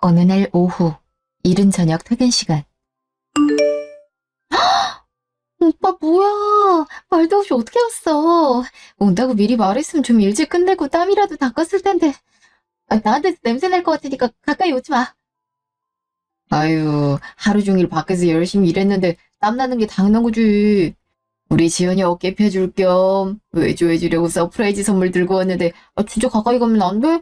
어느 날 오후, 이른 저녁 퇴근 시간. 오빠 뭐야? 말도 없이 어떻게 왔어? 온다고 미리 말했으면 좀 일찍 끝내고 땀이라도 닦았을 텐데. 나한테 냄새 날 것 같으니까 가까이 오지 마. 아유, 하루 종일 밖에서 열심히 일했는데 땀 나는 게 당연한 거지. 우리 지연이 어깨 펴줄 겸 외조해주려고 서프라이즈 선물 들고 왔는데 진짜 가까이 가면 안 돼?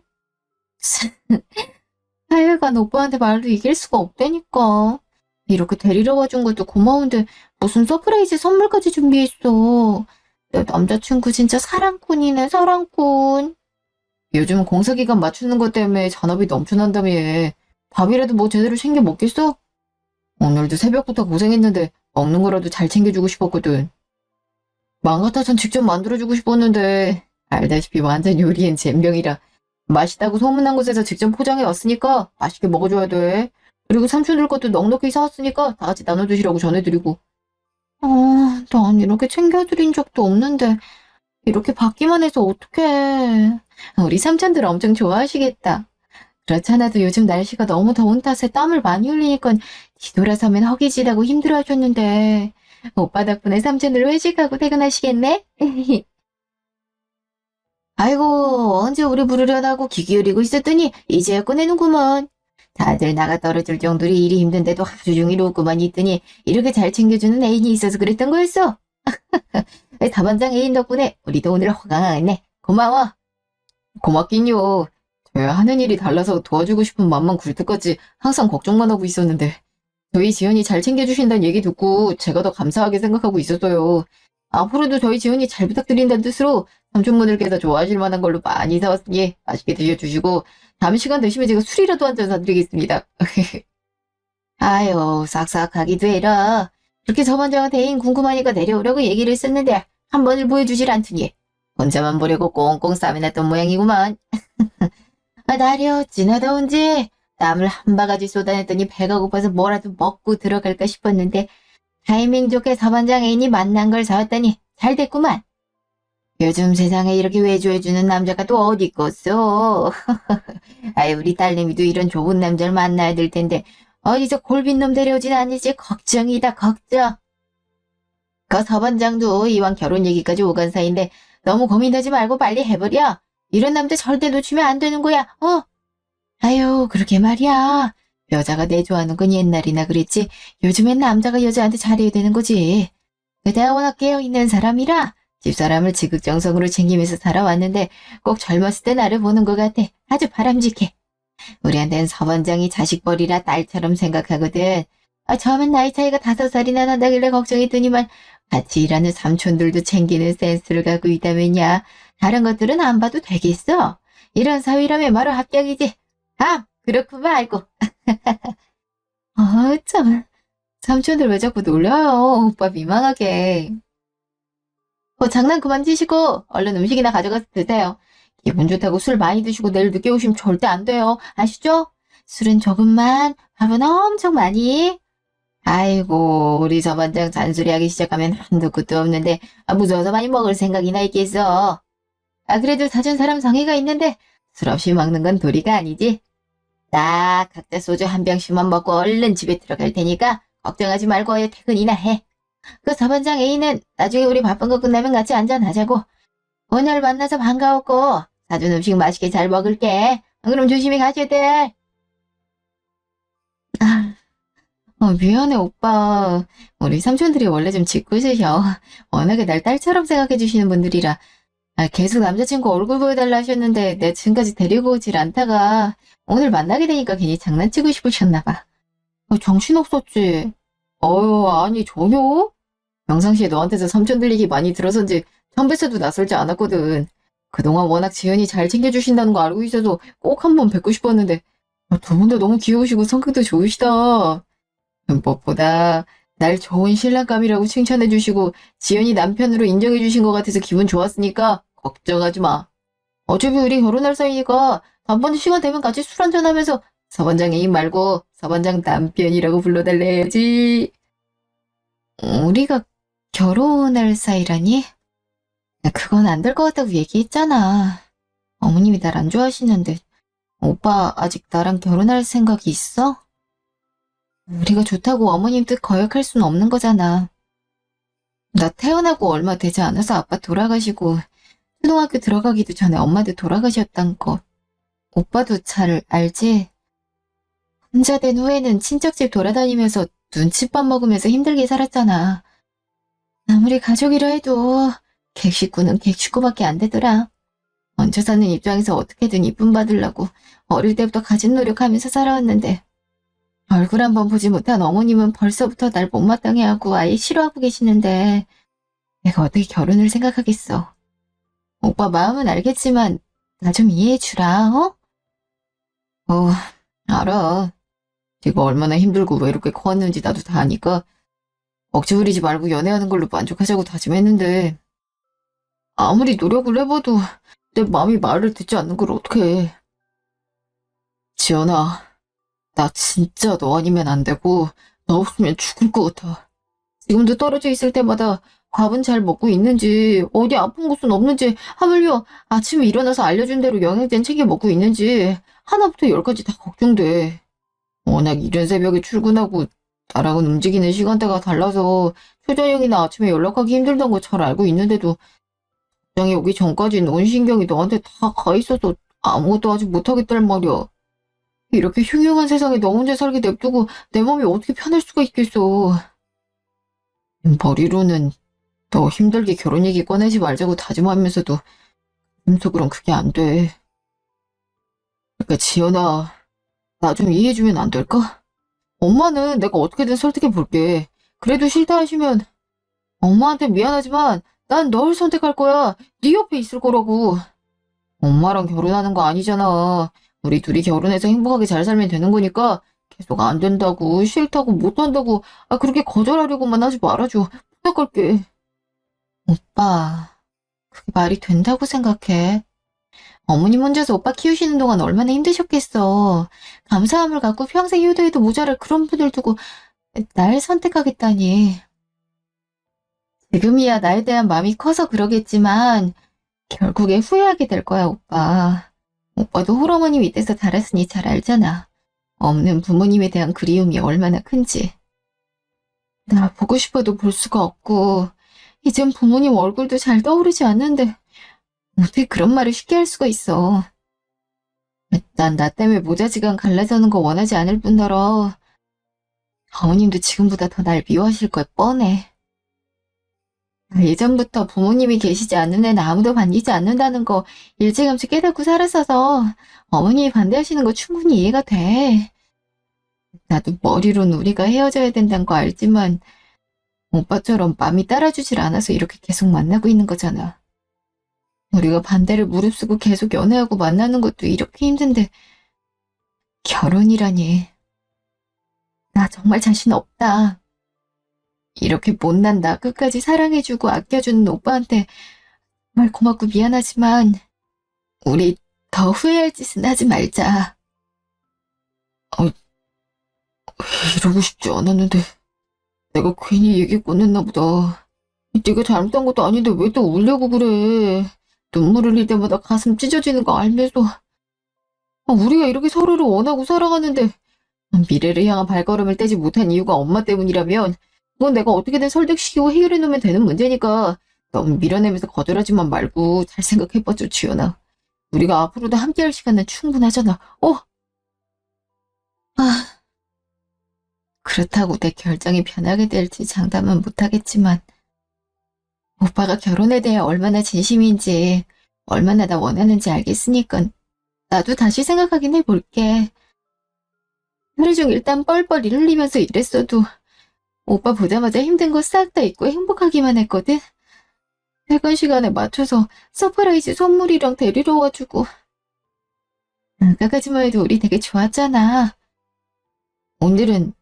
하여간 오빠한테 말로 이길 수가 없다니까. 이렇게 데리러 와준 것도 고마운데 무슨 서프라이즈 선물까지 준비했어. 내 남자친구 진짜 사랑꾼이네, 사랑꾼. 요즘 공사기간 맞추는 것 때문에 잔업이 넘쳐난다며. 밥이라도 뭐 제대로 챙겨 먹겠어? 오늘도 새벽부터 고생했는데 먹는 거라도 잘 챙겨주고 싶었거든. 맘 같아선 직접 만들어주고 싶었는데 알다시피 완전 요리엔 젬병이라 맛있다고 소문난 곳에서 직접 포장해 왔으니까 맛있게 먹어줘야 돼. 그리고 삼촌들 것도 넉넉히 사왔으니까 다 같이 나눠드시라고 전해드리고. 난 이렇게 챙겨드린 적도 없는데 이렇게 받기만 해서 어떡해. 우리 삼촌들 엄청 좋아하시겠다. 그렇잖아도 요즘 날씨가 너무 더운 탓에 땀을 많이 흘리니까 뒤돌아서면 허기지다고 힘들어하셨는데 오빠 덕분에 삼촌들 회식하고 퇴근하시겠네? 아이고 언제 우리 부르려다고 귀 기울이고 있었더니 이제야 꺼내는구먼. 다들 나가 떨어질 정도로 일이 힘든데도 하루 종일 웃고만 있더니 이렇게 잘 챙겨주는 애인이 있어서 그랬던 거였어. 다반장 애인 덕분에 우리도 오늘 호강하네. 고마워. 고맙긴요. 저야 하는 일이 달라서 도와주고 싶은 맘만 굴뚝같이 항상 걱정만 하고 있었는데 저희 지연이 잘 챙겨주신다는 얘기 듣고 제가 더 감사하게 생각하고 있었어요. 앞으로도 저희 지연이 잘 부탁드린다는 뜻으로 삼촌분들께서 좋아하실 만한 걸로 많이 사왔으니 맛있게 드셔주시고 다음 시간 되시면 제가 술이라도 한 잔 사드리겠습니다. 아유 싹싹하기도 해라. 그렇게 저반장한테 애인 궁금하니까 내려오라고 얘기를 했었는데 한 번을 보여주질 않더니 혼자만 보려고 꽁꽁 싸매놨던 모양이구만. 날이 어찌나 더운지 땀을 한 바가지 쏟아냈더니 배가 고파서 뭐라도 먹고 들어갈까 싶었는데 타이밍 좋게 서반장 애인이 만난 걸 사왔더니 잘 됐구만. 요즘 세상에 이렇게 외조해주는 남자가 또 어디 있겠어. 아이 우리 딸내미도 이런 좋은 남자를 만나야 될 텐데 어디서 골빈 놈 데려오진 않을지 걱정이다 걱정. 그 서반장도 이왕 결혼 얘기까지 오간 사이인데 너무 고민하지 말고 빨리 해버려. 이런 남자 절대 놓치면 안 되는 거야. 아유 그렇게 말이야. 여자가 내 좋아하는 건 옛날이나 그랬지 요즘엔 남자가 여자한테 잘해야 되는 거지. 그대가 워낙 깨어있는 사람이라 집사람을 지극정성으로 챙기면서 살아왔는데 꼭 젊었을 때 나를 보는 것 같아. 아주 바람직해. 우리한테는 서반장이 자식벌이라 딸처럼 생각하거든. 처음엔 나이 차이가 5살이나 난다길래 걱정했더니만 같이 일하는 삼촌들도 챙기는 센스를 갖고 있다면야. 다른 것들은 안 봐도 되겠어. 이런 사위라면 바로 합격이지. 그렇구만 알고. 참. 삼촌들 왜 자꾸 놀려요. 오빠 민망하게. 장난 그만 치시고 얼른 음식이나 가져가서 드세요. 기분 좋다고 술 많이 드시고 내일 늦게 오시면 절대 안 돼요. 아시죠? 술은 조금만, 밥은 엄청 많이. 아이고 우리 서반장 잔소리하기 시작하면 한도 끝도 없는데 무서워서 많이 먹을 생각이나 있겠어. 그래도 사준 사람 성의가 있는데 술 없이 먹는 건 도리가 아니지. 딱 각자 소주 한 병씩만 먹고 얼른 집에 들어갈 테니까 걱정하지 말고 퇴근이나 해. 그 서반장 애인은 나중에 우리 바쁜 거 끝나면 같이 한잔하자고. 오늘 만나서 반가웠고 사준 음식 맛있게 잘 먹을게. 그럼 조심히 가셔야 돼. 미안해 오빠. 우리 삼촌들이 원래 좀 짓궂으셔. 워낙에 날 딸처럼 생각해 주시는 분들이라 계속 남자친구 얼굴 보여달라 하셨는데 내 지금까지 데리고 오질 않다가 오늘 만나게 되니까 괜히 장난치고 싶으셨나봐. 정신없었지. 아니 전혀. 평상시에 너한테서 삼촌들 얘기 많이 들어서인지 천배째도 낯설지 않았거든. 그동안 워낙 지연이 잘 챙겨주신다는 거 알고 있어서 꼭 한번 뵙고 싶었는데 두 분 다 너무 귀여우시고 성격도 좋으시다. 무엇보다 날 좋은 신랑감이라고 칭찬해주시고 지연이 남편으로 인정해주신 것 같아서 기분 좋았으니까 걱정하지 마. 어차피 우리 결혼할 사이니까 다음번에 시간 되면 같이 술 한잔하면서 서반장 애인 말고 서반장 남편이라고 불러달래 해야지. 우리가 결혼할 사이라니? 그건 안 될 것 같다고 얘기했잖아. 어머님이 날 안 좋아하시는데 오빠 아직 나랑 결혼할 생각이 있어? 우리가 좋다고 어머님 뜻 거역할 수는 없는 거잖아. 나 태어나고 얼마 되지 않아서 아빠 돌아가시고 초등학교 들어가기도 전에 엄마도 돌아가셨단 거. 오빠도 잘 알지? 혼자 된 후에는 친척집 돌아다니면서 눈칫밥 먹으면서 힘들게 살았잖아. 아무리 가족이라 해도 객식구는 객식구밖에 안 되더라. 얹혀 사는 입장에서 어떻게든 이쁨 받으려고 어릴 때부터 가진 노력하면서 살아왔는데 얼굴 한번 보지 못한 어머님은 벌써부터 날 못마땅해 하고 아예 싫어하고 계시는데 내가 어떻게 결혼을 생각하겠어. 오빠 마음은 알겠지만 나 좀 이해해 주라, 어? 알아. 네가 얼마나 힘들고 외롭게 커왔는지 나도 다 아니까 억지 부리지 말고 연애하는 걸로 만족하자고 다짐했는데 아무리 노력을 해봐도 내 마음이 말을 듣지 않는 걸 어떡해. 지연아, 나 진짜 너 아니면 안 되고 너 없으면 죽을 것 같아. 지금도 떨어져 있을 때마다 밥은 잘 먹고 있는지 어디 아픈 곳은 없는지 하물며 아침에 일어나서 알려준 대로 영양제는 챙겨 먹고 있는지 하나부터 열까지 다 걱정돼. 워낙 이른 새벽에 출근하고 나랑은 움직이는 시간대가 달라서 초저녁이나 아침에 연락하기 힘들던 거 잘 알고 있는데도 당장에 오기 전까지는 온 신경이 너한테 다 가 있어서 아무것도 하지 못하겠단 말이야. 이렇게 흉흉한 세상에 너 혼자 살게 냅두고 내 몸이 어떻게 편할 수가 있겠어. 머리로는 너 힘들게 결혼 얘기 꺼내지 말자고 다짐하면서도 마음속으론 그게 안 돼. 그러니까 지연아, 나 좀 이해해주면 안 될까? 엄마는 내가 어떻게든 설득해 볼게. 그래도 싫다 하시면 엄마한테 미안하지만 난 널 선택할 거야. 네 옆에 있을 거라고. 엄마랑 결혼하는 거 아니잖아. 우리 둘이 결혼해서 행복하게 잘 살면 되는 거니까 계속 안 된다고, 싫다고, 못한다고, 그렇게 거절하려고만 하지 말아줘. 부탁할게. 오빠, 그게 말이 된다고 생각해? 어머님 혼자서 오빠 키우시는 동안 얼마나 힘드셨겠어. 감사함을 갖고 평생 효도해도 모자랄 그런 분을 두고 날 선택하겠다니. 지금이야 나에 대한 마음이 커서 그러겠지만 결국에 후회하게 될 거야, 오빠. 오빠도 홀어머니 밑에서 자랐으니 잘 알잖아. 없는 부모님에 대한 그리움이 얼마나 큰지. 나 보고 싶어도 볼 수가 없고 이젠 부모님 얼굴도 잘 떠오르지 않는데 어떻게 그런 말을 쉽게 할 수가 있어. 난 나 때문에 모자지간 갈라서는 거 원하지 않을 뿐더러 어머님도 지금보다 더 날 미워하실 걸 뻔해. 예전부터 부모님이 계시지 않는 애는 아무도 반기지 않는다는 거 일찌감치 깨닫고 살았어서 어머님이 반대하시는 거 충분히 이해가 돼. 나도 머리로는 우리가 헤어져야 된다는 거 알지만 오빠처럼 마음이 따라주질 않아서 이렇게 계속 만나고 있는 거잖아. 우리가 반대를 무릅쓰고 계속 연애하고 만나는 것도 이렇게 힘든데 결혼이라니. 나 정말 자신 없다. 이렇게 못난 나 끝까지 사랑해주고 아껴주는 오빠한테 정말 고맙고 미안하지만 우리 더 후회할 짓은 하지 말자. 이러고 싶지 않았는데 내가 괜히 얘기 꺼냈나 보다. 네가 잘못한 것도 아닌데 왜 또 울려고 그래. 눈물 흘릴 때마다 가슴 찢어지는 거 알면서 우리가 이렇게 서로를 원하고 살아가는데 미래를 향한 발걸음을 떼지 못한 이유가 엄마 때문이라면 그건 내가 어떻게든 설득시키고 해결해 놓으면 되는 문제니까 너무 밀어내면서 거절하지만 말고 잘 생각해봐줘, 지연아. 우리가 앞으로도 함께할 시간은 충분하잖아. 그렇다고 내 결정이 변하게 될지 장담은 못하겠지만 오빠가 결혼에 대해 얼마나 진심인지 얼마나 나 원하는지 알겠으니까 나도 다시 생각하긴 해볼게. 하루 종일 땀 뻘뻘이 흘리면서 일했어도 오빠 보자마자 힘든 거 싹 다 잊고 행복하기만 했거든. 퇴근 시간에 맞춰서 서프라이즈 선물이랑 데리러 와주고 아까까지만 해도 우리 되게 좋았잖아. 오늘은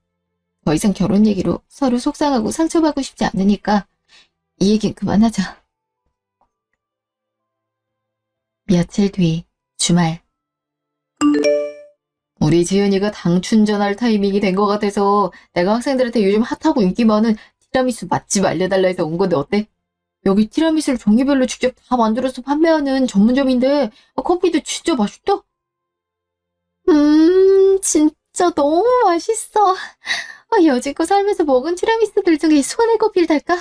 더 이상 결혼 얘기로 서로 속상하고 상처받고 싶지 않으니까 이 얘긴 그만하자. 며칠 뒤 주말. 우리 지은이가 당 충전할 타이밍이 된 것 같아서 내가 학생들한테 요즘 핫하고 인기 많은 티라미수 맛집 알려달라 해서 온 건데 어때? 여기 티라미수를 종류별로 직접 다 만들어서 판매하는 전문점인데 커피도 진짜 맛있다? 진짜 너무 맛있어. 여지껏 살면서 먹은 티라미수들 중에 손에 꼽힐 달까?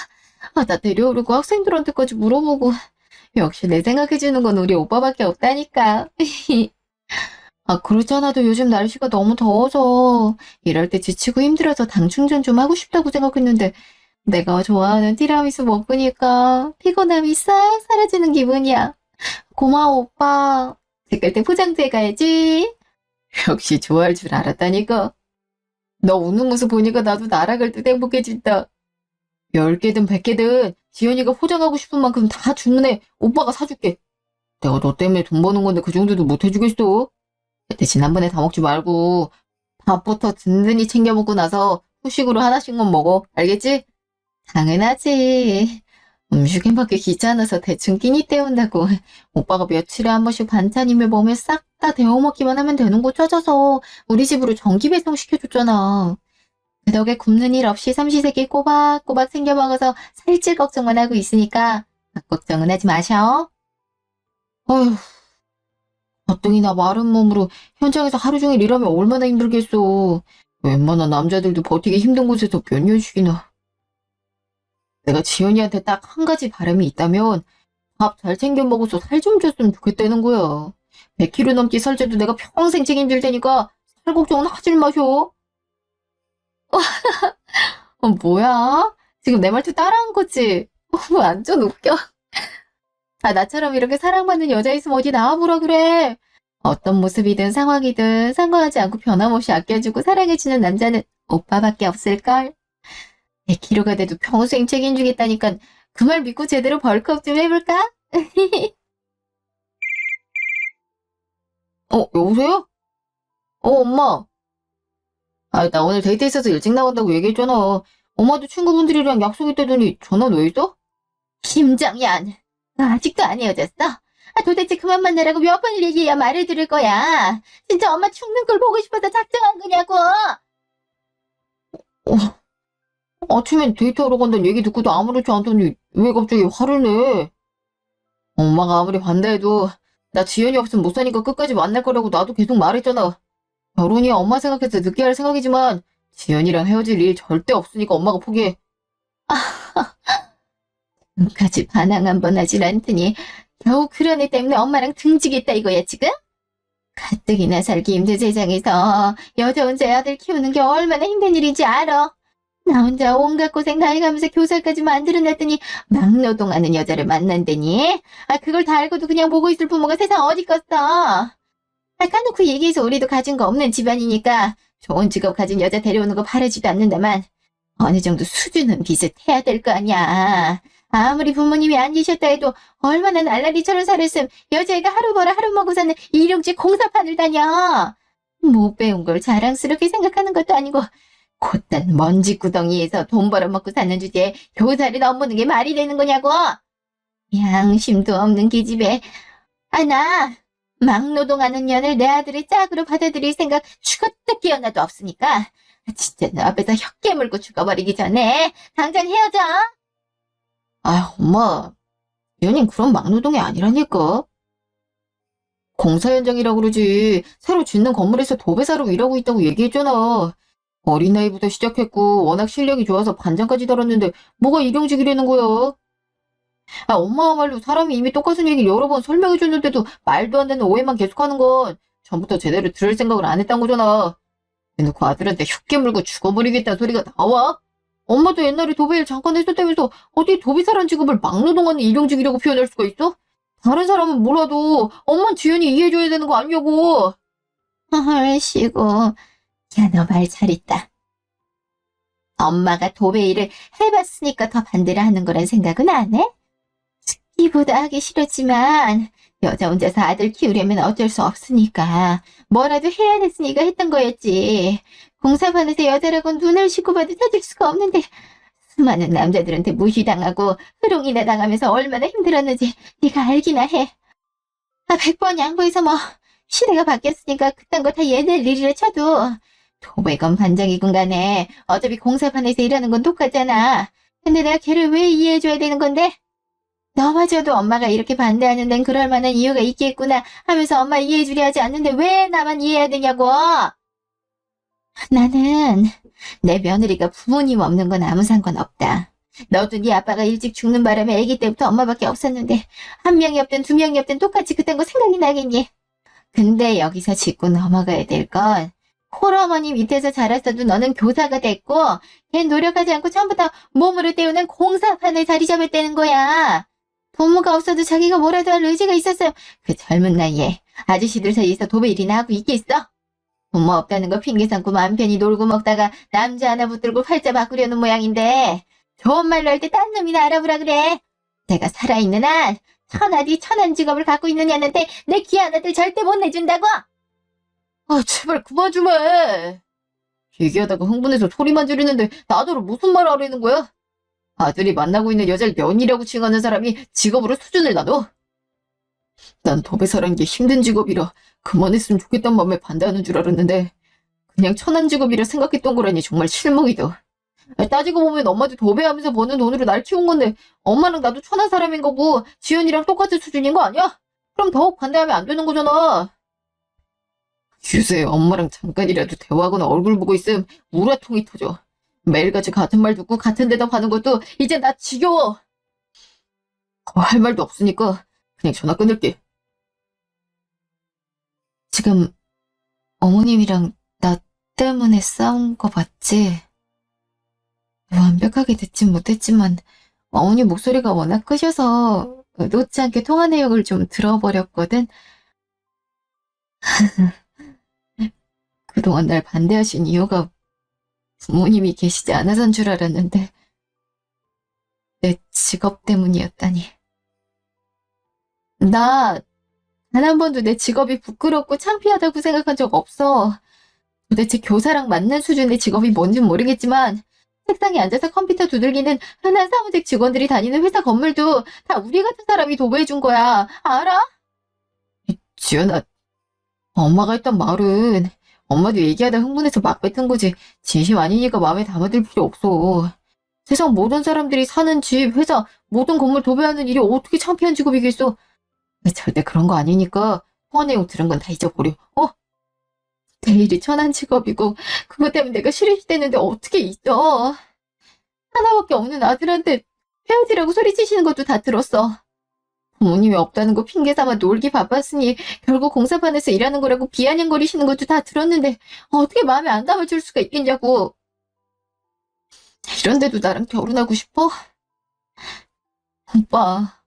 나 데려오려고 학생들한테까지 물어보고. 역시 내 생각해주는 건 우리 오빠밖에 없다니까. 그렇잖아도 요즘 날씨가 너무 더워서 일할 때 지치고 힘들어서 당 충전 좀 하고 싶다고 생각했는데 내가 좋아하는 티라미수 먹으니까 피곤함이 싹 사라지는 기분이야. 고마워, 오빠. 제갈 때 포장도 가야지. 역시 좋아할 줄 알았다니까. 너 웃는 모습 보니까 나도 날아갈 듯 행복해진다. 10개든 100개든 지연이가 포장하고 싶은 만큼 다 주문해. 오빠가 사줄게. 내가 너 때문에 돈 버는 건데 그 정도도 못 해주겠어. 대신 한 번에 다 먹지 말고 밥부터 든든히 챙겨 먹고 나서 후식으로 하나씩만 먹어. 알겠지? 당연하지. 음식 해먹기 귀찮아서 대충 끼니 때운다고. 오빠가 며칠에 한 번씩 반찬이며 뭐며 싹 다 데워 먹기만 하면 되는 거 찾아서 우리 집으로 정기 배송 시켜줬잖아. 그 덕에 굶는 일 없이 삼시세끼 꼬박꼬박 챙겨 먹어서 살찔 걱정만 하고 있으니까 걱정은 하지 마셔. 어휴, 가뜩이나 마른 몸으로 현장에서 하루 종일 일하면 얼마나 힘들겠어. 웬만한 남자들도 버티기 힘든 곳에서 몇 년씩이나. 내가 지연이한테 딱 한 가지 바람이 있다면 밥 잘 챙겨 먹어서 살 좀 쪘으면 좋겠다는 거야. 100kg 넘게 살쪄도 내가 평생 책임질 테니까 살 걱정은 하질 마셔. 뭐야? 지금 내 말투 따라한 거지? 완전 웃겨. 나처럼 이렇게 사랑받는 여자 있으면 어디 나와보라 그래. 어떤 모습이든 상황이든 상관하지 않고 변함없이 아껴주고 사랑해주는 남자는 오빠밖에 없을걸? 100kg가 돼도 평생 책임주겠다니까 그 말 믿고 제대로 벌크업 좀 해볼까? 여보세요? 엄마. 나 오늘 데이트 있어서 일찍 나간다고 얘기했잖아. 엄마도 친구분들이랑 약속 있다더니 전화는 왜 있어? 김정연, 너 아직도 안 헤어졌어? 도대체 그만 만나라고 몇 번을 얘기해야 말을 들을 거야. 진짜 엄마 죽는 걸 보고 싶어서 작정한 거냐고. 아침엔 데이트하러 간다는 얘기 듣고도 아무렇지 않더니 왜 갑자기 화를 내? 엄마가 아무리 반대해도 나 지연이 없으면 못 사니까 끝까지 만날 거라고 나도 계속 말했잖아. 결혼이야 엄마 생각해서 늦게 할 생각이지만 지연이랑 헤어질 일 절대 없으니까 엄마가 포기해. 까지 반항 한 번 하질 않더니 겨우 그런 애 때문에 엄마랑 등지겠다 이거야 지금? 가뜩이나 살기 힘든 세상에서 여자 혼자 아들 키우는 게 얼마나 힘든 일인지 알아. 나 혼자 온갖 고생 다 해가면서 교사까지 만들어냈더니 막노동하는 여자를 만난다니? 그걸 다 알고도 그냥 보고 있을 부모가 세상 어디 껐어? 까놓고 얘기해서 우리도 가진 거 없는 집안이니까 좋은 직업 가진 여자 데려오는 거 바라지도 않는다만 어느 정도 수준은 비슷해야 될 거 아니야. 아무리 부모님이 안 계셨다 해도 얼마나 날라리처럼 살았음 여자애가 하루 벌어 하루 먹고 사는 일용직 공사판을 다녀. 못 배운 걸 자랑스럽게 생각하는 것도 아니고 곧단 먼지 구덩이에서 돈 벌어먹고 사는 주제에 교사를 넘보는 게 말이 되는 거냐고. 양심도 없는 기집애. 나 막노동하는 년을 내 아들의 짝으로 받아들일 생각 죽었다 깨어나도 없으니까 진짜 너 앞에서 혀 깨물고 죽어버리기 전에 당장 헤어져. 엄마, 연인 그런 막노동이 아니라니까. 공사 현장이라고 그러지. 새로 짓는 건물에서 도배사로 일하고 있다고 얘기했잖아. 어린 나이부터 시작했고 워낙 실력이 좋아서 반장까지 달았는데 뭐가 일용직이라는 거야. 엄마야말로 사람이 이미 똑같은 얘기를 여러 번 설명해줬는데도 말도 안 되는 오해만 계속하는 건 전부터 제대로 들을 생각을 안 했단 거잖아. 대놓고 아들한테 흉 깨물고 죽어버리겠다는 소리가 나와? 엄마도 옛날에 도배일 잠깐 했었다면서 어디 도비사란 직업을 막노동하는 일용직이라고 표현할 수가 있어? 다른 사람은 몰라도 엄만 지연이 이해해줘야 되는 거 아니냐고. 헐시고. 야, 너 말 잘했다. 엄마가 도배 일을 해봤으니까 더 반대를 하는 거란 생각은 안 해? 이보다 하기 싫었지만 여자 혼자서 아들 키우려면 어쩔 수 없으니까 뭐라도 해야 됐으니까 했던 거였지. 공사반에서 여자라곤 눈을 씻고 봐도 찾을 수가 없는데 수많은 남자들한테 무시당하고 흐롱이나 당하면서 얼마나 힘들었는지 네가 알기나 해. 100번 양보해서 뭐 시대가 바뀌었으니까 그딴 거 다 얘네 일이라 쳐도 도배건 반장이건 간에 어차피 공사반에서 일하는 건 똑같잖아. 근데 내가 걔를 왜 이해해줘야 되는 건데? 너마저도 엄마가 이렇게 반대하는 데는 그럴 만한 이유가 있겠구나 하면서 엄마 이해해주려 하지 않는데 왜 나만 이해해야 되냐고. 나는 내 며느리가 부모님 없는 건 아무 상관없다. 너도 네 아빠가 일찍 죽는 바람에 아기 때부터 엄마밖에 없었는데 한 명이 없든 두 명이 없든 똑같이 그딴 거 생각이 나겠니? 근데 여기서 짚고 넘어가야 될 건 홀어머니 밑에서 자랐어도 너는 교사가 됐고 걔 노력하지 않고 전부 다 몸으로 때우는 공사판에 자리 잡았다는 거야. 부모가 없어도 자기가 뭐라도 할 의지가 있었어요. 그 젊은 나이에 아저씨들 사이에서 도배일이나 하고 있겠어? 부모 없다는 거 핑계 삼고 마음 편히 놀고 먹다가 남자 하나 붙들고 팔자 바꾸려는 모양인데 좋은 말로 할 때 딴 놈이나 알아보라 그래. 내가 살아있는 한 천하디 천한 직업을 갖고 있는 년한테 내 귀한 아들 절대 못 내준다고. 제발 그만 좀 해. 얘기하다가 흥분해서 소리만 지르는데 나더러 무슨 말 하려는 거야? 아들이 만나고 있는 여자를 연이라고 칭하는 사람이 직업으로 수준을 나눠? 난 도배사란 게 힘든 직업이라 그만했으면 좋겠단 마음에 반대하는 줄 알았는데 그냥 천한 직업이라 생각했던 거라니 정말 실망이다. 따지고 보면 엄마도 도배하면서 버는 돈으로 날 키운 건데 엄마랑 나도 천한 사람인 거고 지연이랑 똑같은 수준인 거 아니야? 그럼 더욱 반대하면 안 되는 거잖아. 유세 엄마랑 잠깐이라도 대화하거나 얼굴 보고 있음 우라통이 터져. 매일같이 같은 말 듣고 같은 대답하는 것도 이제 나 지겨워. 할 말도 없으니까 그냥 전화 끊을게. 지금 어머님이랑 나 때문에 싸운 거 맞지? 완벽하게 듣진 못했지만 어머니 목소리가 워낙 크셔서 의도치 않게 통화 내용을 좀 들어버렸거든. 그동안 날 반대하신 이유가 부모님이 계시지 않아서인 줄 알았는데 내 직업 때문이었다니. 나 단 한 번도 내 직업이 부끄럽고 창피하다고 생각한 적 없어. 도대체 교사랑 맞는 수준의 직업이 뭔진 모르겠지만 책상에 앉아서 컴퓨터 두들기는 흔한 사무직 직원들이 다니는 회사 건물도 다 우리 같은 사람이 도배해준 거야. 알아? 지연아, 엄마가 했던 말은 엄마도 얘기하다 흥분해서 막 뱉은 거지. 진심 아니니까 마음에 담아둘 필요 없어. 세상 모든 사람들이 사는 집, 회사, 모든 건물 도배하는 일이 어떻게 창피한 직업이겠어. 절대 그런 거 아니니까 통화 내용 들은 건 다 잊어버려. 내 일이 천한 직업이고 그것 때문에 내가 싫으시대는데 어떻게 잊어. 하나밖에 없는 아들한테 헤어지라고 소리치시는 것도 다 들었어. 부모님이 없다는 거 핑계 삼아 놀기 바빴으니 결국 공사판에서 일하는 거라고 비아냥거리시는 것도 다 들었는데 어떻게 마음에 안 담아줄 수가 있겠냐고. 이런데도 나랑 결혼하고 싶어? 오빠,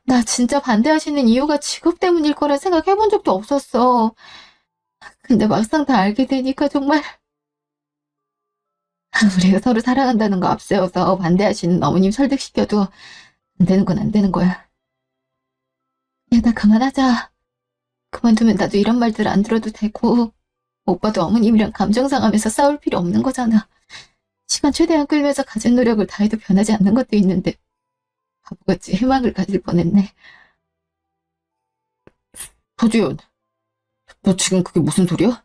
나 진짜 반대하시는 이유가 직업 때문일 거라 생각해본 적도 없었어. 근데 막상 다 알게 되니까 정말 우리가 서로 사랑한다는 거 앞세워서 반대하시는 어머님 설득시켜도 안 되는 건 안 되는 거야. 야, 나 그만하자. 그만두면 나도 이런 말들 안 들어도 되고 오빠도 어머님이랑 감정 상하면서 싸울 필요 없는 거잖아. 시간 최대한 끌면서 가진 노력을 다해도 변하지 않는 것도 있는데 바보같이 희망을 가질 뻔했네. 서지연, 너 지금 그게 무슨 소리야?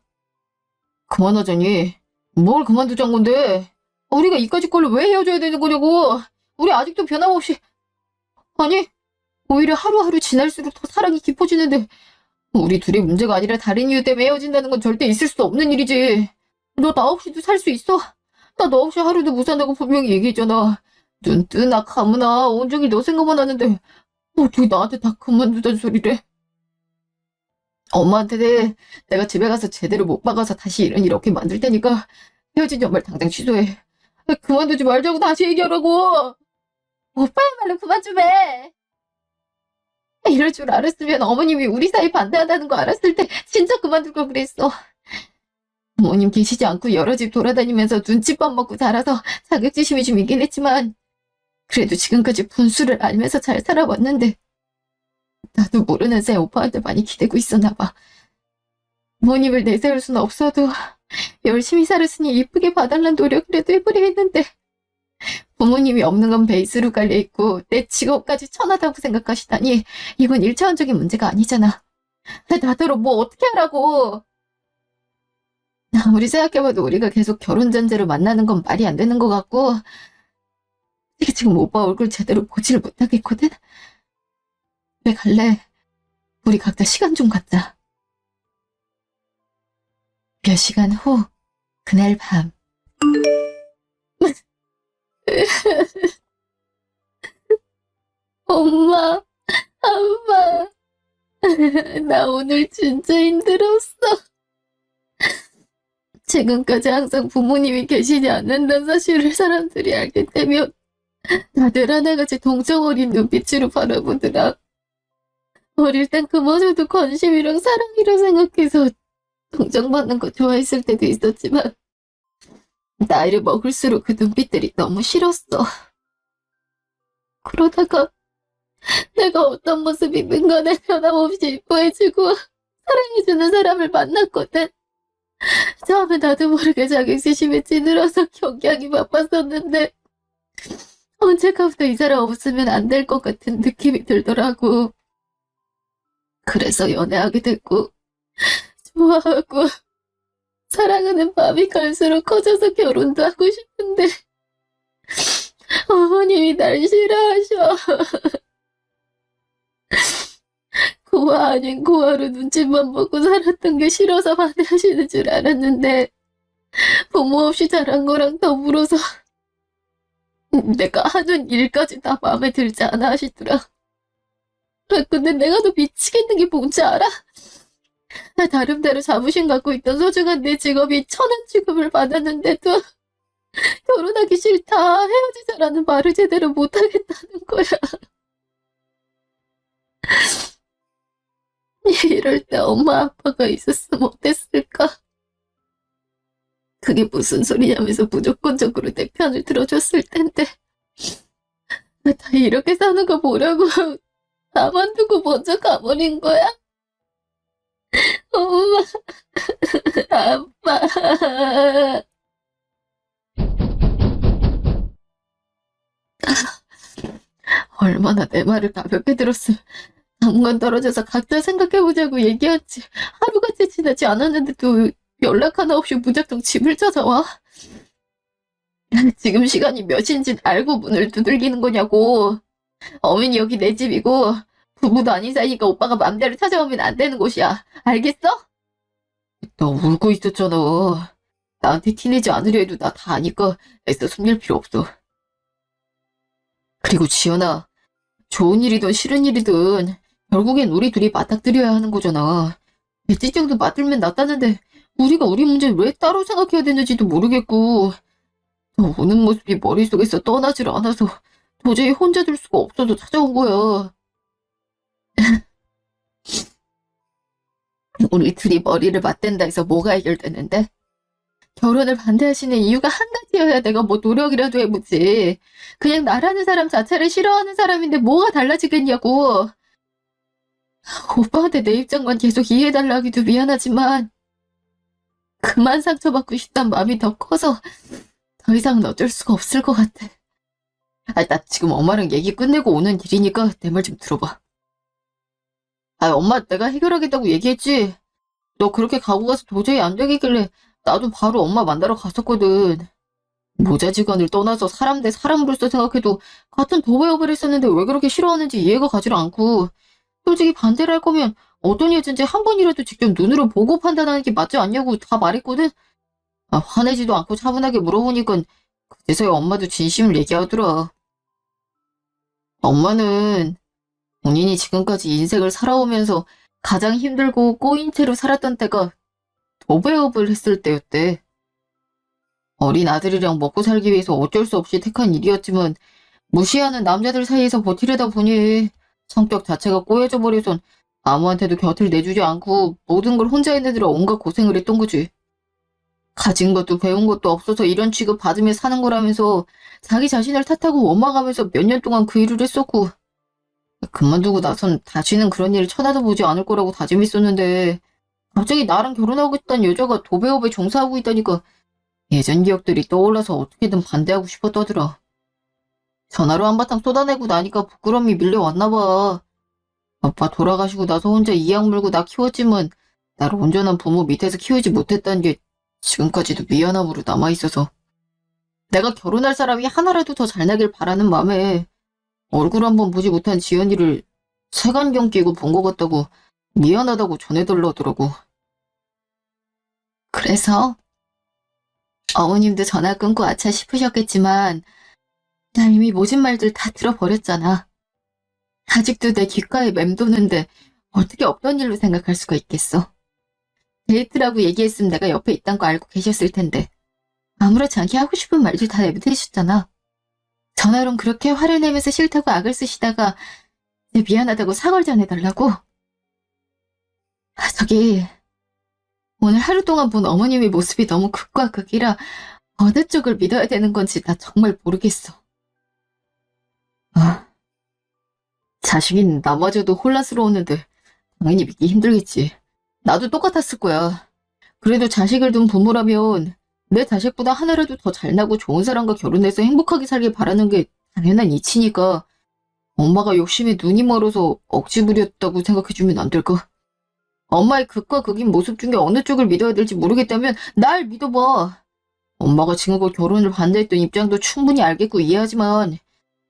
그만하자니. 뭘 그만두자는 건데? 우리가 이까짓 걸로 왜 헤어져야 되는 거냐고. 우리 아직도 변함없이. 아니, 오히려 하루하루 지날수록 더 사랑이 깊어지는데 우리 둘의 문제가 아니라 다른 이유 때문에 헤어진다는 건 절대 있을 수 없는 일이지. 너 나 없이도 살 수 있어? 나 너 없이 하루도 못 산다고 분명히 얘기했잖아. 눈 뜨나 감으나 온종일 너 생각만 하는데 어떻게 나한테 다 그만두자는 소리래. 엄마한테 내가 집에 가서 제대로 못 박아서 다시 이런 일 없게 만들 테니까 헤어진 연말 당장 취소해. 그만두지 말자고 다시 얘기하라고. 오빠야말로 그만 좀 해. 이럴 줄 알았으면 어머님이 우리 사이 반대한다는 거 알았을 때 진짜 그만둘 걸 그랬어. 부모님 계시지 않고 여러 집 돌아다니면서 눈칫밥 먹고 자라서 자격지심이 좀 있긴 했지만 그래도 지금까지 분수를 알면서 잘 살아왔는데 나도 모르는 새 오빠한테 많이 기대고 있었나 봐. 부모님을 내세울 수는 없어도 열심히 살았으니 이쁘게 봐달란 노력이라도 해보려 했는데 부모님이 없는 건 베이스로 깔려있고 내 직업까지 천하다고 생각하시다니 이건 1차원적인 문제가 아니잖아. 나더러 뭐 어떻게 하라고. 아무리 생각해봐도 우리가 계속 결혼 전제로 만나는 건 말이 안 되는 것 같고 지금 오빠 얼굴 제대로 보지를 못하겠거든. 집에 갈래. 우리 각자 시간 좀 갖자. 몇 시간 후, 그날 밤. 엄마, 아빠, 나 오늘 진짜 힘들었어. 지금까지 항상 부모님이 계시지 않는다는 사실을 사람들이 알게 되면 다들 하나같이 동정 어린 눈빛으로 바라보더라. 어릴 땐 그마저도 관심이랑 사랑이라 생각해서 동정받는 거 좋아했을 때도 있었지만 나이를 먹을수록 그 눈빛들이 너무 싫었어. 그러다가 내가 어떤 모습이든 간에 변함없이 이뻐해주고 사랑해주는 사람을 만났거든. 처음에 나도 모르게 자격지심에 찌들어서 경기하기 바빴었는데 언제까부터 이 사람 없으면 안 될 것 같은 느낌이 들더라고. 그래서 연애하게 됐고 좋아하고 사랑하는 마음이 갈수록 커져서 결혼도 하고 싶은데 어머님이 날 싫어하셔. 고아 아닌 고아로 눈치만 보고 살았던 게 싫어서 반대하시는 줄 알았는데 부모 없이 자란 거랑 더불어서 내가 하는 일까지 다 마음에 들지 않아 하시더라. 근데 내가 더 미치겠는 게 뭔지 알아? 나 나름대로 자부심 갖고 있던 소중한 내 직업이 천한 취급을 받았는데도 결혼하기 싫다, 헤어지자라는 말을 제대로 못하겠다는 거야. 이럴 때 엄마 아빠가 있었으면 어땠을까? 그게 무슨 소리냐면서 무조건적으로 내 편을 들어줬을 텐데 다 이렇게 사는 거 보려고 나만 두고 먼저 가버린 거야? 엄마, 아빠. 얼마나 내 말을 가볍게 들었으면 당분간 떨어져서 각자 생각해보자고 얘기했지. 하루같이 지나지 않았는데도 연락 하나 없이 무작정 집을 찾아와. 지금 시간이 몇인지 알고 문을 두들기는 거냐고. 어머니 여기 내 집이고 부부도 아닌 사이니까 오빠가 맘대로 찾아오면 안 되는 곳이야. 알겠어? 너 울고 있었잖아. 나한테 티내지 않으려 해도 나 다 아니까 애써 숨길 필요 없어. 그리고 지연아, 좋은 일이든 싫은 일이든 결국엔 우리 둘이 맞닥뜨려야 하는 거잖아. 배지정도 맞들면 낫다는데 우리가 우리 문제를 왜 따로 생각해야 되는지도 모르겠고 너 우는 모습이 머릿속에서 떠나질 않아서 도저히 혼자 둘 수가 없어서 찾아온 거야. 우리 둘이 머리를 맞댄다 해서 뭐가 해결되는데? 결혼을 반대하시는 이유가 한 가지여야 내가 뭐 노력이라도 해보지. 그냥 나라는 사람 자체를 싫어하는 사람인데 뭐가 달라지겠냐고. 오빠한테 내 입장만 계속 이해해달라 하기도 미안하지만 그만 상처받고 싶단 마음이 더 커서 더 이상은 어쩔 수가 없을 것 같아. 나 지금 엄마랑 얘기 끝내고 오는 길이니까 내 말 좀 들어봐. 엄마 내가 해결하겠다고 얘기했지. 너 그렇게 가고 가서 도저히 안 되겠길래 나도 바로 엄마 만나러 갔었거든. 모자지간을 떠나서 사람 대 사람으로서 생각해도 같은 도배업을 했었는데 왜 그렇게 싫어하는지 이해가 가질 않고 솔직히 반대를 할 거면 어떤 여잔지 한 번이라도 직접 눈으로 보고 판단하는 게 맞지 않냐고 다 말했거든. 화내지도 않고 차분하게 물어보니까 그제서야 엄마도 진심을 얘기하더라. 엄마는 본인이 지금까지 인생을 살아오면서 가장 힘들고 꼬인 채로 살았던 때가 도배업을 했을 때였대. 어린 아들이랑 먹고 살기 위해서 어쩔 수 없이 택한 일이었지만 무시하는 남자들 사이에서 버티려다 보니 성격 자체가 꼬여져 버려선 아무한테도 곁을 내주지 않고 모든 걸 혼자 해내느라 온갖 고생을 했던 거지. 가진 것도 배운 것도 없어서 이런 취급 받으며 사는 거라면서 자기 자신을 탓하고 원망하면서 몇 년 동안 그 일을 했었고 그만두고 나선 다시는 그런 일을 쳐다도 보지 않을 거라고 다짐했었는데 갑자기 나랑 결혼하고 있던 여자가 도배업에 종사하고 있다니까 예전 기억들이 떠올라서 어떻게든 반대하고 싶었다더라. 전화로 한바탕 쏟아내고 나니까 부끄러움이 밀려왔나 봐. 아빠 돌아가시고 나서 혼자 이악 물고 나 키웠지만 나를 온전한 부모 밑에서 키우지 못했다는 게 지금까지도 미안함으로 남아있어서 내가 결혼할 사람이 하나라도 더 잘나길 바라는 마음에 얼굴 한번 보지 못한 지연이를 색안경 끼고 본 것 같다고 미안하다고 전해달라더라고. 그래서 어머님도 전화 끊고 아차 싶으셨겠지만 나 이미 모진 말들 다 들어버렸잖아. 아직도 내 귓가에 맴도는데 어떻게 없던 일로 생각할 수가 있겠어. 데이트라고 얘기했으면 내가 옆에 있단 거 알고 계셨을 텐데 아무렇지 않게 하고 싶은 말들 다 내뱉으셨잖아. 전화론 그렇게 화를 내면서 싫다고 악을 쓰시다가 이제 미안하다고 사과를 전해달라고. 저기 오늘 하루 동안 본 어머님의 모습이 너무 극과 극이라 어느 쪽을 믿어야 되는 건지 나 정말 모르겠어. 자식인 나마저도 혼란스러웠는데 당연히 믿기 힘들겠지. 나도 똑같았을 거야. 그래도 자식을 둔 부모라면 내 자식보다 하나라도 더 잘나고 좋은 사람과 결혼해서 행복하게 살길 바라는 게 당연한 이치니까 엄마가 욕심에 눈이 멀어서 억지 부렸다고 생각해주면 안 될까? 엄마의 극과 극인 모습 중에 어느 쪽을 믿어야 될지 모르겠다면 날 믿어봐. 엄마가 지금껏 결혼을 반대했던 입장도 충분히 알겠고 이해하지만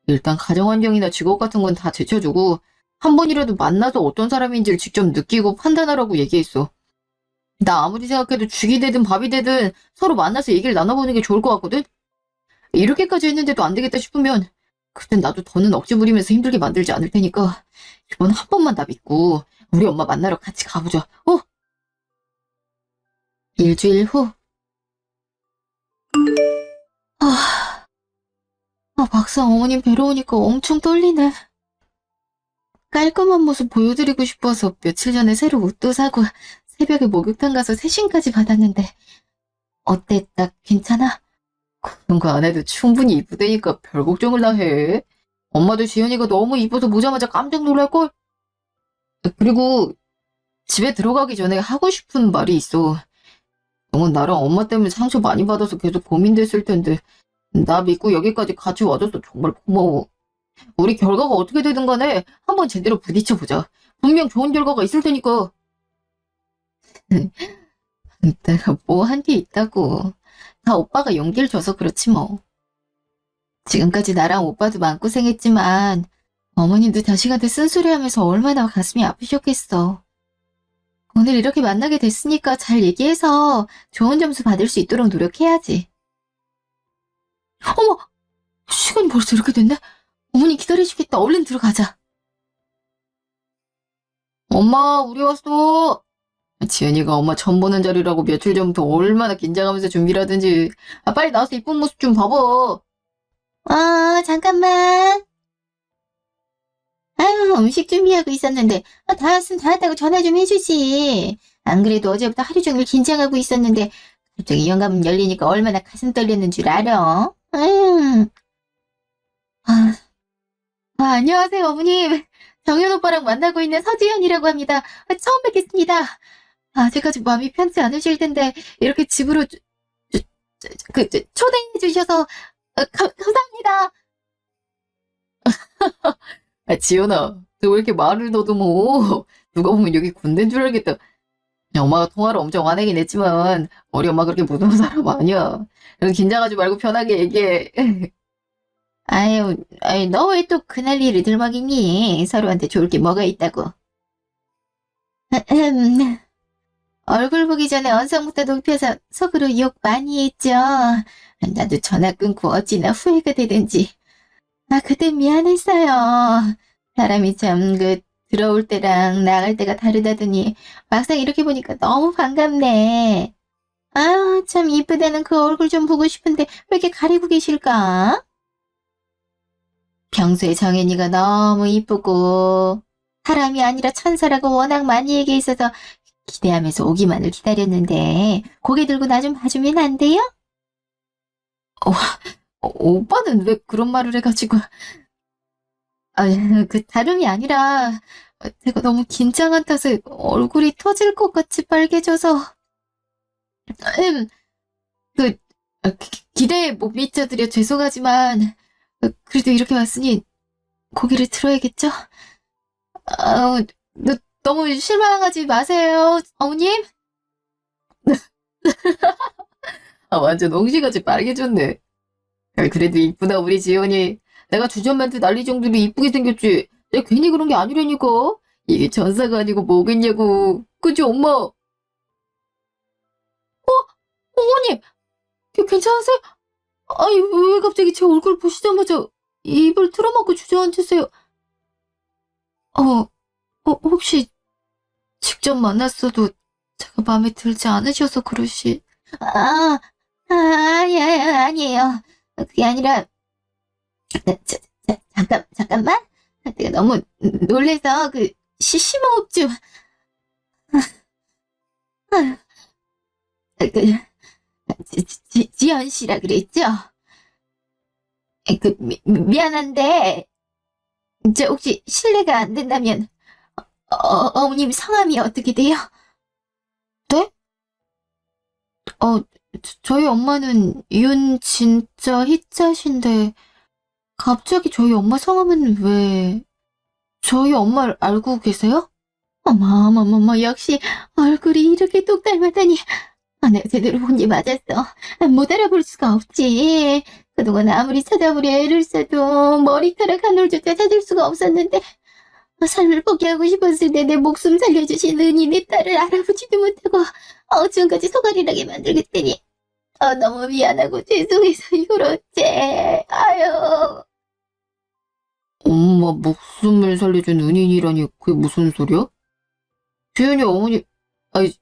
일단 가정 환경이나 직업 같은 건 다 제쳐주고 한 번이라도 만나서 어떤 사람인지를 직접 느끼고 판단하라고 얘기했어. 나 아무리 생각해도 죽이 되든 밥이 되든 서로 만나서 얘기를 나눠보는 게 좋을 것 같거든? 이렇게까지 했는데도 안 되겠다 싶으면 그땐 나도 더는 억지 부리면서 힘들게 만들지 않을 테니까 이번 한 번만 나 믿고 우리 엄마 만나러 같이 가보자. 일주일 후. 막상 어머님 뵈러 오니까 엄청 떨리네. 깔끔한 모습 보여드리고 싶어서 며칠 전에 새로 옷도 사고 새벽에 목욕탕 가서 세신까지 받았는데 어때? 나 괜찮아? 그런 거 안 해도 충분히 이쁘다니까 별 걱정을 다 해. 엄마도 지연이가 너무 이뻐서 보자마자 깜짝 놀랄걸? 그리고 집에 들어가기 전에 하고 싶은 말이 있어. 너는 나랑 엄마 때문에 상처 많이 받아서 계속 고민됐을 텐데 나 믿고 여기까지 같이 와줘서 정말 고마워. 우리 결과가 어떻게 되든 간에 한번 제대로 부딪혀보자. 분명 좋은 결과가 있을 테니까. 내가 뭐 한 게 있다고. 다 오빠가 용기를 줘서 그렇지 뭐. 지금까지 나랑 오빠도 마음고생했지만 어머님도 자식한테 쓴소리하면서 얼마나 가슴이 아프셨겠어. 오늘 이렇게 만나게 됐으니까 잘 얘기해서 좋은 점수 받을 수 있도록 노력해야지. 어머! 시간이 벌써 이렇게 됐네? 어머니 기다리시겠다. 얼른 들어가자. 엄마, 우리 왔어. 지연이가 엄마 처음 보는 자리라고 며칠 전부터 얼마나 긴장하면서 준비를 하든지. 빨리 나와서 이쁜 모습 좀 봐봐. 잠깐만. 아유, 음식 준비하고 있었는데 다 왔으면 다 왔다고 전화 좀 해주지. 안 그래도 어제부터 하루 종일 긴장하고 있었는데 갑자기 현관문 열리니까 얼마나 가슴 떨렸는 줄 알아? 안녕하세요, 어머님. 정현 오빠랑 만나고 있는 서지연이라고 합니다. 처음 뵙겠습니다. 아직까지 마음이 편치 않으실 텐데 이렇게 집으로 초대해 주셔서 감사합니다. 지연아, 너 왜 이렇게 말을 더듬어? 누가 보면 여기 군대인 줄 알겠다. 엄마가 통화를 엄청 화내긴 했지만 우리 엄마 그렇게 무서운 사람 아니야. 긴장하지 말고 편하게 얘기해. 아유, 너 왜 또 그날 일을 들먹이니? 서로한테 좋을 게 뭐가 있다고. 얼굴 보기 전에 언성부터 높여서 속으로 욕 많이 했죠. 나도 전화 끊고 어찌나 후회가 되든지. 그때 미안했어요. 사람이 참 들어올 때랑 나갈 때가 다르다더니 막상 이렇게 보니까 너무 반갑네. 참 이쁘다는 그 얼굴 좀 보고 싶은데 왜 이렇게 가리고 계실까? 평소에 정연이가 너무 이쁘고 사람이 아니라 천사라고 워낙 많이 얘기했어서 기대하면서 오기만을 기다렸는데 고개 들고 나 좀 봐주면 안 돼요? 오빠는 왜 그런 말을 해가지고. 다름이 아니라 제가 너무 긴장한 탓에 얼굴이 터질 것 같이 빨개져서. 기대에 못 미쳐드려 죄송하지만 그래도 이렇게 왔으니 고개를 들어야겠죠? 너무 실망하지 마세요, 어머님. 완전 옹시같이 빨개졌네. 그래도 이쁘다 우리 지연이. 내가 주전 멘트 날릴 정도로 이쁘게 생겼지. 내가 괜히 그런 게 아니라니까. 이게 전사가 아니고 뭐겠냐고. 그치, 엄마? 어머님! 괜찮으세요? 아니, 왜 갑자기 제 얼굴 보시자마자 입을 틀어막고 주저앉으세요? 혹시 직접 만났어도 제가 마음에 들지 않으셔서 그러시... 아니에요. 그게 아니라, 잠깐만. 내가 너무 놀래서, 심호흡 좀. 지연 씨라 그랬죠? 미안한데, 혹시 실례가 안 된다면, 어머님 성함이 어떻게 돼요? 네? 저희 엄마는 윤진자 희자신데, 갑자기 저희 엄마 성함은 왜, 저희 엄마를 알고 계세요? 어머, 역시 얼굴이 이렇게 똑 닮았다니. 내가 제대로 본 게 맞았어. 못 알아볼 수가 없지. 그동안 아무리 찾아보려 애를 써도 머리카락 한 올조차 찾을 수가 없었는데, 삶을 포기하고 싶었을 때 내 목숨 살려주신 은희 내 딸을 알아보지도 못하고 지금까지 소갈이라게 만들겠다니. 너무 미안하고 죄송해서 이걸 어째. 아유. 엄마 목숨을 살려준 은인이라니 그게 무슨 소리야? 주연이 어머니, 아니,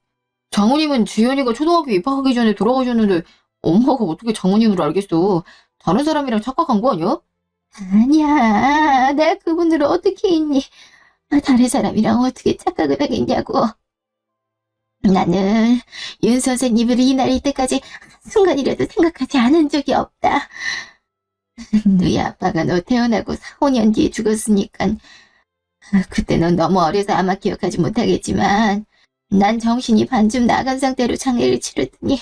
장모님은 주연이가 초등학교 입학하기 전에 돌아가셨는데 엄마가 어떻게 장모님을 알겠어? 다른 사람이랑 착각한 거 아니야? 아니야, 내가 그분들을 어떻게 했니? 다른 사람이랑 어떻게 착각을 하겠냐고. 나는 윤 선생님을 이날일 때까지 한순간이라도 생각하지 않은 적이 없다. 너희 아빠가 너 태어나고 4, 5년 뒤에 죽었으니까 그때 넌 너무 어려서 아마 기억하지 못하겠지만 난 정신이 반쯤 나간 상태로 장례를 치렀더니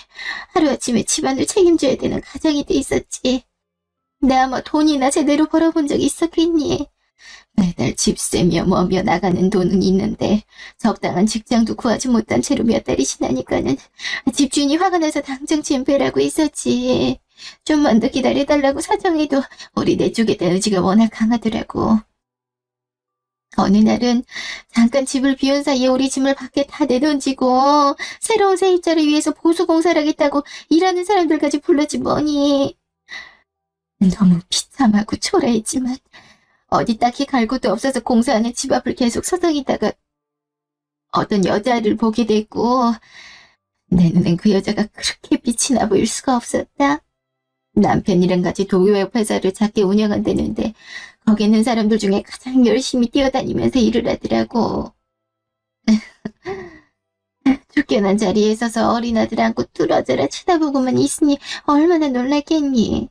하루아침에 집안을 책임져야 되는 가장이 돼 있었지. 내가 뭐 돈이나 제대로 벌어본 적이 있었겠니? 매달 집세며 뭐며 나가는 돈은 있는데 적당한 직장도 구하지 못한 채로 몇 달이 지나니까는 집주인이 화가 나서 당장 진폐라고 있었지. 좀만 더 기다려달라고 사정해도 우리 내 쪽에 대한 의지가 워낙 강하더라고. 어느 날은 잠깐 집을 비운 사이에 우리 짐을 밖에 다 내던지고 새로운 세입자를 위해서 보수공사를 하겠다고 일하는 사람들까지 불렀지 뭐니. 너무 비참하고 초라했지만 어디 딱히 갈 곳도 없어서 공사하는 집 앞을 계속 서성이다가 어떤 여자를 보게 됐고 내 눈엔 그 여자가 그렇게 빛이 나 보일 수가 없었다. 남편이랑 같이 도교육 회사를 작게 운영한다는데 거기 있는 사람들 중에 가장 열심히 뛰어다니면서 일을 하더라고. 쫓겨난 자리에 서서 어린 아들 안고 뚫어져라 쳐다보고만 있으니 얼마나 놀랐겠니.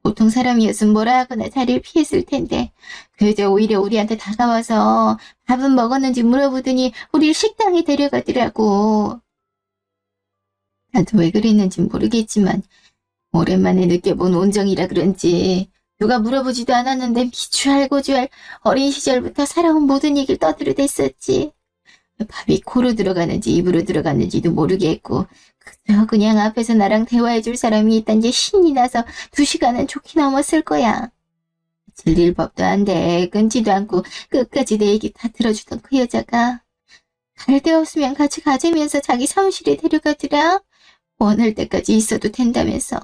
보통 사람이었으면 뭐라 하거나 자리를 피했을 텐데 그 여자 오히려 우리한테 다가와서 밥은 먹었는지 물어보더니 우리를 식당에 데려가더라고. 나도 왜 그랬는지 모르겠지만 오랜만에 느껴본 온정이라 그런지 누가 물어보지도 않았는데 미주알 고주알 어린 시절부터 살아온 모든 얘기를 떠들어댔었지. 밥이 코로 들어가는지 입으로 들어가는지도 모르겠고 그냥 앞에서 나랑 대화해줄 사람이 있단 게 신이 나서 2시간은 좋게 넘었을 거야. 질릴 법도 한데 끊지도 않고 끝까지 내 얘기 다 들어주던 그 여자가 갈 데 없으면 같이 가자면서 자기 사무실에 데려가더라. 원할 때까지 있어도 된다면서.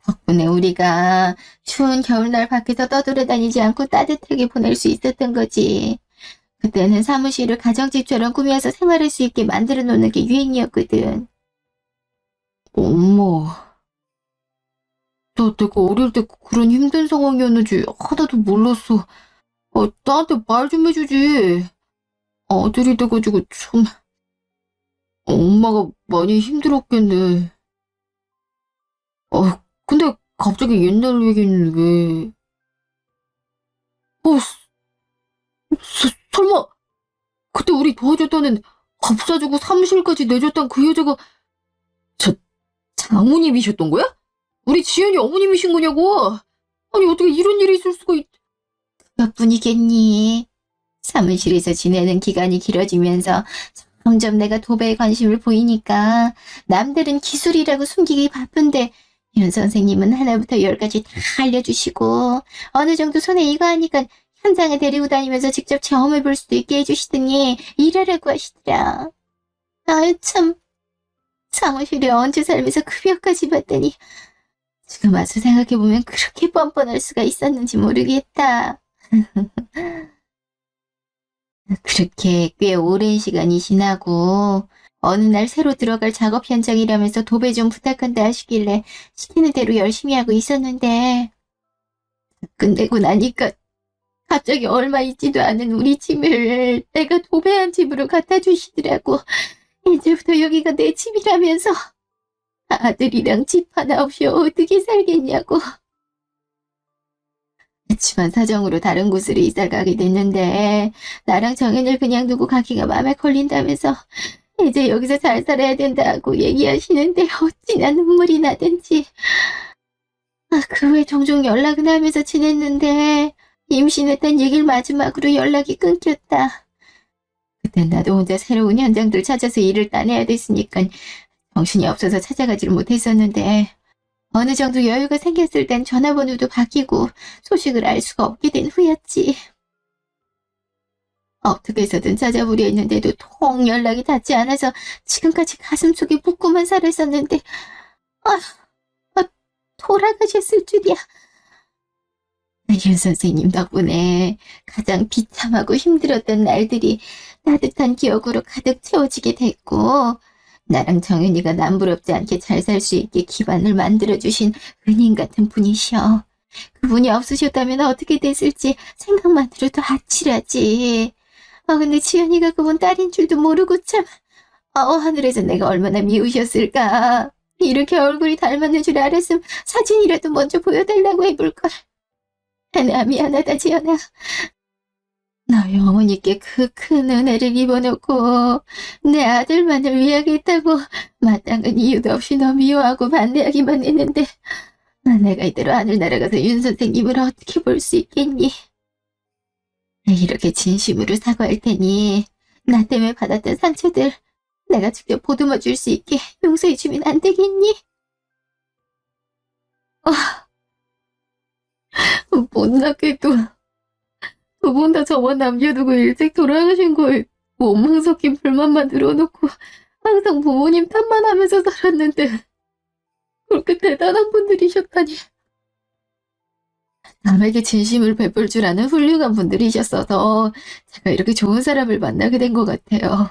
덕분에 우리가 추운 겨울날 밖에서 떠돌아다니지 않고 따뜻하게 보낼 수 있었던 거지. 그때는 사무실을 가정집처럼 꾸며서 생활할 수 있게 만들어 놓는 게 유행이었거든. 엄마, 내가 어릴 때 그런 힘든 상황이었는지 하나도 몰랐어. 나한테 말 좀 해주지. 아들이 돼가지고 참 엄마가 많이 힘들었겠네. 근데 갑자기 옛날 얘기는 왜... 설마 그때 우리 도와줬다는 밥 사주고 사무실까지 내줬던 그 여자가 장모님이셨던 거야? 우리 지연이 어머님이신 거냐고? 아니 어떻게 이런 일이 있을 수가 몇 분이겠니? 사무실에서 지내는 기간이 길어지면서 점점 내가 도배에 관심을 보이니까 남들은 기술이라고 숨기기 바쁜데 윤 선생님은 하나부터 10까지 다 알려주시고 어느 정도 손에 익어 하니까 현장에 데리고 다니면서 직접 체험해 볼 수도 있게 해주시더니 일하라고 하시더라. 아유 참, 사무실에 얹혀 살면서 급여까지 받더니 지금 와서 생각해보면 그렇게 뻔뻔할 수가 있었는지 모르겠다. 그렇게 꽤 오랜 시간이 지나고 어느 날 새로 들어갈 작업 현장이라면서 도배 좀 부탁한다 하시길래 시키는 대로 열심히 하고 있었는데 끝내고 나니까 갑자기 얼마 있지도 않은 우리 집을 내가 도배한 집으로 갖다 주시더라고. 이제부터 여기가 내 집이라면서 아들이랑 집 하나 없이 어떻게 살겠냐고. 그치만 사정으로 다른 곳으로 이사 가게 됐는데 나랑 정연을 그냥 두고 가기가 마음에 걸린다면서 이제 여기서 잘 살아야 된다고 얘기하시는데 어찌나 눈물이 나든지. 그 후에 종종 연락은 하면서 지냈는데 임신했다는 얘기를 마지막으로 연락이 끊겼다. 그땐 나도 혼자 새로운 현장들 찾아서 일을 따내야 됐으니까 정신이 없어서 찾아가지를 못했었는데 어느 정도 여유가 생겼을 땐 전화번호도 바뀌고 소식을 알 수가 없게 된 후였지. 어떻게 해서든 찾아보려 했는데도 통 연락이 닿지 않아서 지금까지 가슴속에 묻고만 살았었는데 돌아가셨을 줄이야. 윤 선생님 덕분에 가장 비참하고 힘들었던 날들이 따뜻한 기억으로 가득 채워지게 됐고 나랑 정윤이가 남부럽지 않게 잘 살 수 있게 기반을 만들어주신 은인 같은 분이셔. 그분이 없으셨다면 어떻게 됐을지 생각만으로도 아찔하지. 근데 지연이가 그분 딸인 줄도 모르고 참. 하늘에서 내가 얼마나 미우셨을까. 이렇게 얼굴이 닮았는 줄 알았으면 사진이라도 먼저 보여달라고 해볼걸. 나 미안하다 지연아. 너희 어머니께 그 큰 은혜를 입어놓고 내 아들만을 위하겠다고 마땅한 이유도 없이 너 미워하고 반대하기만 했는데 내가 이대로 하늘 날아가서 윤 선생님을 어떻게 볼 수 있겠니? 이렇게 진심으로 사과할 테니 나 때문에 받았던 상처들 내가 직접 보듬어 줄 수 있게 용서해 주면 안 되겠니? 못나게도 두 분 다 저만 남겨두고 일찍 돌아가신 거에 원망 섞인 불만만 늘어놓고 항상 부모님 탓만 하면서 살았는데 그렇게 대단한 분들이셨다니. 남에게 진심을 베풀 줄 아는 훌륭한 분들이셨어서 제가 이렇게 좋은 사람을 만나게 된 것 같아요.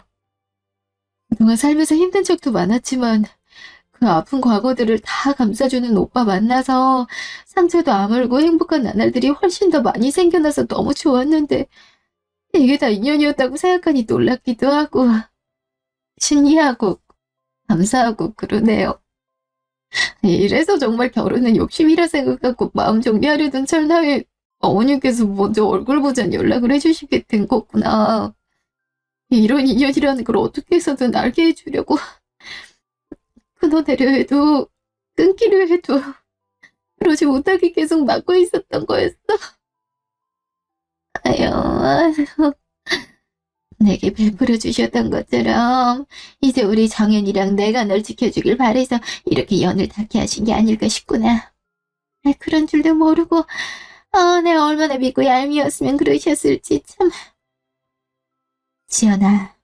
그동안 살면서 힘든 적도 많았지만 그 아픈 과거들을 다 감싸주는 오빠 만나서 상처도 아물고 행복한 나날들이 훨씬 더 많이 생겨나서 너무 좋았는데 이게 다 인연이었다고 생각하니 놀랍기도 하고 신기하고 감사하고 그러네요. 이래서 정말 결혼은 욕심이라 생각하고 마음 정리하려던 찰나에 어머님께서 먼저 얼굴 보자니 연락을 해주시게 된 거구나. 이런 인연이라는 걸 어떻게 해서든 알게 해주려고 끊어내려 해도 끊기려 해도 그러지 못하게 계속 막고 있었던 거였어. 아유, 내게 베풀어 주셨던 것처럼 이제 우리 정연이랑 내가 널 지켜주길 바래서 이렇게 연을 닿게 하신 게 아닐까 싶구나. 그런 줄도 모르고 내가 얼마나 믿고 얄미웠으면 그러셨을지 참. 지연아,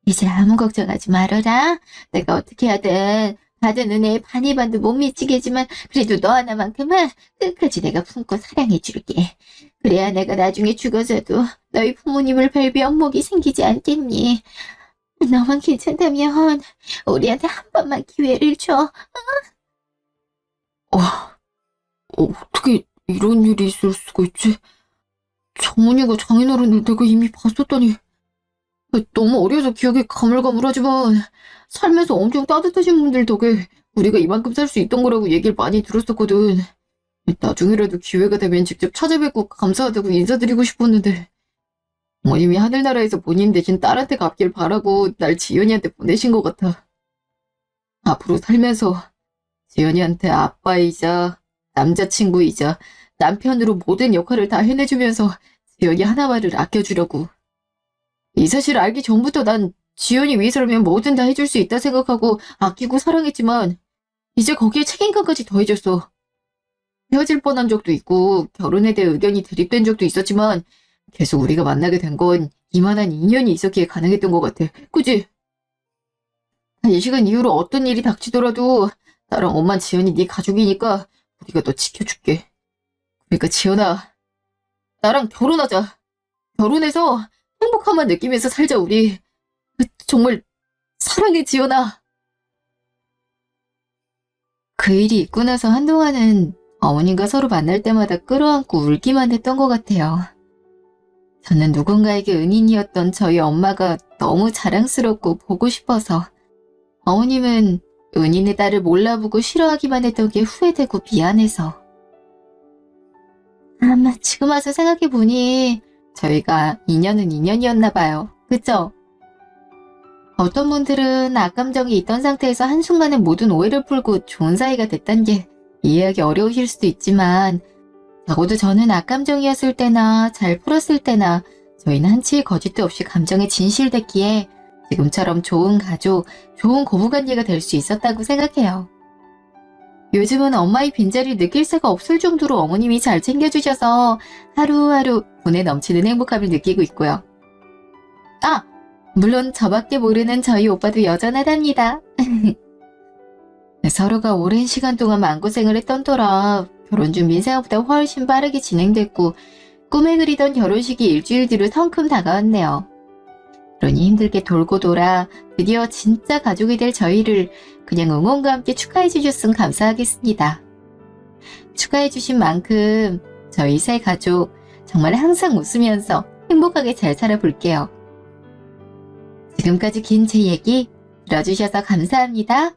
이제 아무 걱정하지 말아라. 내가 어떻게 하든 받은 은혜에 반이 반도 못 미치겠지만 그래도 너 하나만큼은 끝까지 내가 품고 사랑해줄게. 그래야 내가 나중에 죽어서도 너희 부모님을 뵐 면목이 생기지 않겠니? 너만 괜찮다면 우리한테 한 번만 기회를 줘. 어떻게 이런 일이 있을 수가 있지? 정은이가 장인어른을 내가 이미 봤었다니. 너무 어려서 기억이 가물가물하지만 살면서 엄청 따뜻하신 분들 덕에 우리가 이만큼 살 수 있던 거라고 얘기를 많이 들었었거든. 나중에라도 기회가 되면 직접 찾아뵙고 감사하다고 인사드리고 싶었는데 어머님이 하늘나라에서 본인 대신 딸한테 갚길 바라고 날 지연이한테 보내신 것 같아. 앞으로 살면서 지연이한테 아빠이자 남자친구이자 남편으로 모든 역할을 다 해내주면서 지연이 하나만을 아껴주려고. 이 사실을 알기 전부터 난 지연이 위해서라면 뭐든 다 해줄 수 있다 생각하고 아끼고 사랑했지만 이제 거기에 책임감까지 더해졌어. 헤어질 뻔한 적도 있고 결혼에 대해 의견이 대립된 적도 있었지만 계속 우리가 만나게 된 건 이만한 인연이 있었기에 가능했던 것 같아. 그치? 이 시간 이후로 어떤 일이 닥치더라도 나랑 엄만 지연이 네 가족이니까 우리가 너 지켜줄게. 그러니까 지연아, 나랑 결혼하자. 결혼해서 행복함만 느끼면서 살자, 우리. 정말 사랑해, 지연아. 그 일이 있고 나서 한동안은 어머님과 서로 만날 때마다 끌어안고 울기만 했던 것 같아요. 저는 누군가에게 은인이었던 저희 엄마가 너무 자랑스럽고 보고 싶어서 어머님은 은인의 딸을 몰라보고 싫어하기만 했던 게 후회되고 미안해서. 아마 지금 와서 생각해보니 저희가 인연은 인연이었나 봐요. 그쵸? 어떤 분들은 악감정이 있던 상태에서 한순간에 모든 오해를 풀고 좋은 사이가 됐단 게 이해하기 어려우실 수도 있지만 적어도 저는 악감정이었을 때나 잘 풀었을 때나 저희는 한치의 거짓도 없이 감정에 진실됐기에 지금처럼 좋은 가족, 좋은 고부관계가 될 수 있었다고 생각해요. 요즘은 엄마의 빈자리를 느낄 새가 없을 정도로 어머님이 잘 챙겨주셔서 하루하루 분에 넘치는 행복함을 느끼고 있고요. 아! 물론 저밖에 모르는 저희 오빠도 여전하답니다. 서로가 오랜 시간 동안 마음고생을 했던 터라 결혼 준비는 생각보다 훨씬 빠르게 진행됐고 꿈에 그리던 결혼식이 일주일 뒤로 성큼 다가왔네요. 그러니 힘들게 돌고 돌아 드디어 진짜 가족이 될 저희를 그냥 응원과 함께 축하해 주셨으면 감사하겠습니다. 축하해 주신 만큼 저희 새 가족 정말 항상 웃으면서 행복하게 잘 살아볼게요. 지금까지 긴 제 얘기 들어주셔서 감사합니다.